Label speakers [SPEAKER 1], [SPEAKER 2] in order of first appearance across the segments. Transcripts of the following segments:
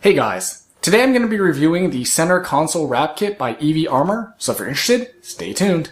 [SPEAKER 1] Hey guys, today I'm going to be reviewing the center console wrap kit by EV Armor, so if you're interested, stay tuned.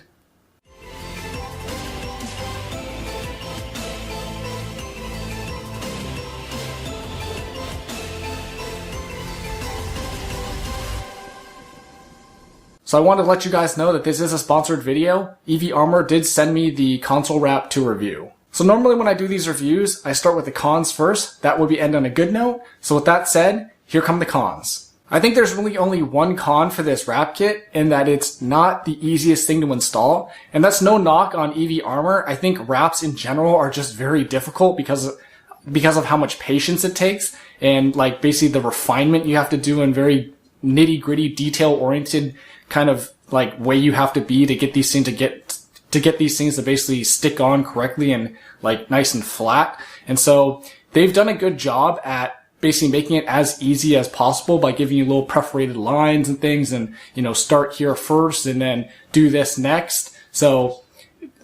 [SPEAKER 1] So I wanted to let you guys know that this is a sponsored video. EV Armor did send me the console wrap to review. So normally when I do these reviews, I start with the cons first. That would be end on a good note. So with that said, here come the cons. I think there's really only one con for this wrap kit, in that it's not the easiest thing to install. And that's no knock on EV Armor. I think wraps in general are just very difficult because of how much patience it takes, and like basically the refinement you have to do and very nitty gritty, detail oriented kind of like way you have to be to get these things to get these things to basically stick on correctly and like nice and flat. And so they've done a good job at basically making it as easy as possible by giving you little perforated lines and things, and start here first and then do this next. So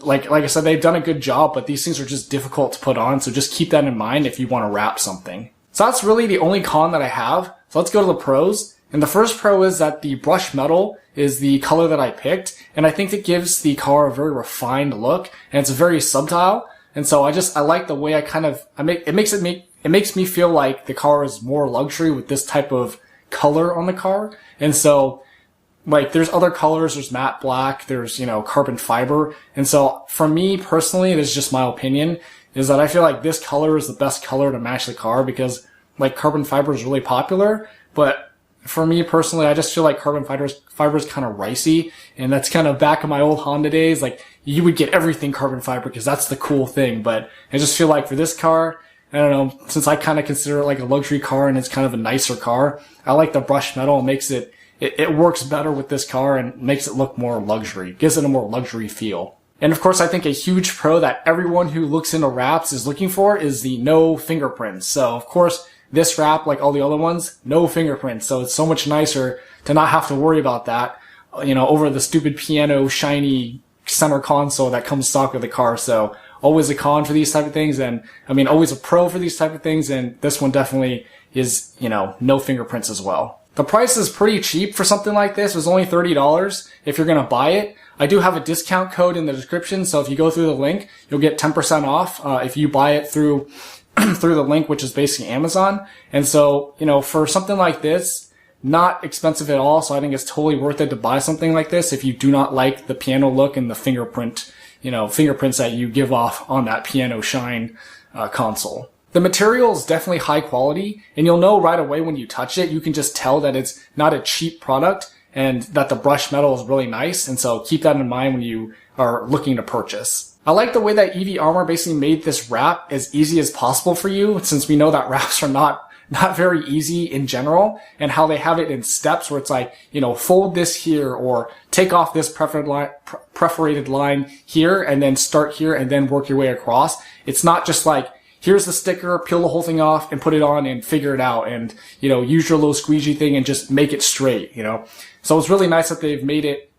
[SPEAKER 1] like I said, they've done a good job, but these things are just difficult to put on. So just keep that in mind if you want to wrap something. So that's really the only con that I have. So let's go to the pros. And the first pro is that the brushed metal is the color that I picked, and I think it gives the car a very refined look, and it's very subtle. And so I like the way it makes me feel like the car is more luxury with this type of color on the car. And so like there's other colors, there's matte black, there's carbon fiber. And so for me personally, this is just my opinion, is that I feel like this color is the best color to match the car, because like carbon fiber is really popular, but for me personally, I just feel like carbon fiber is kind of ricey, and that's kind of back in my old Honda days. Like you would get everything carbon fiber because that's the cool thing. But I just feel like for this car, I don't know, since I kind of consider it like a luxury car and it's kind of a nicer car, I like the brushed metal. It makes it works better with this car and makes it look more luxury, gives it a more luxury feel. And of course, I think a huge pro that everyone who looks into wraps is looking for is the no fingerprints. So of course, this wrap, like all the other ones, no fingerprints. So it's so much nicer to not have to worry about that, over the stupid piano shiny center console that comes stock with the car. So always a con for these type of things, and always a pro for these type of things. And this one definitely is, no fingerprints as well. The price is pretty cheap for something like this. It was only $30 if you're going to buy it. I do have a discount code in the description. So if you go through the link, you'll get 10% off, if you buy it through the link, which is basically Amazon. And so, for something like this, not expensive at all. So I think it's totally worth it to buy something like this if you do not like the piano look and the fingerprints that you give off on that piano shine console. The material is definitely high quality, and you'll know right away when you touch it. You can just tell that it's not a cheap product and that the brushed metal is really nice. And so keep that in mind when you are looking to purchase. I like the way that EV Armor basically made this wrap as easy as possible for you, since we know that wraps are not very easy in general, and how they have it in steps where it's like, fold this here or take off this perforated line here and then start here and then work your way across. It's not just like, here's the sticker, peel the whole thing off and put it on and figure it out and, use your little squeegee thing and just make it straight, So it's really nice that they've made it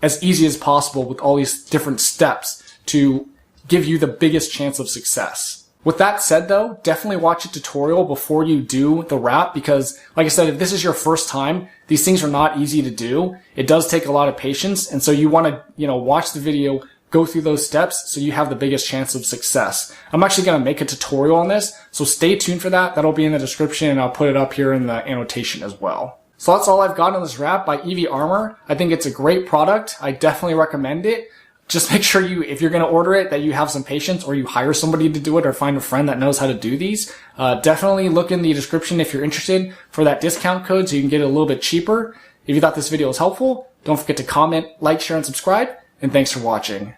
[SPEAKER 1] as easy as possible with all these different steps to give you the biggest chance of success. With that said though, definitely watch a tutorial before you do the wrap, because like I said, if this is your first time, these things are not easy to do. It does take a lot of patience, and so you want to, watch the video, go through those steps so you have the biggest chance of success. I'm actually going to make a tutorial on this, so stay tuned for that. That'll be in the description, and I'll put it up here in the annotation as well. So that's all I've got on this wrap by EV Armor. I think it's a great product. I definitely recommend it. Just make sure if you're going to order it, that you have some patience, or you hire somebody to do it, or find a friend that knows how to do these. Definitely look in the description if you're interested for that discount code so you can get it a little bit cheaper. If you thought this video was helpful, don't forget to comment, like, share, and subscribe. And thanks for watching.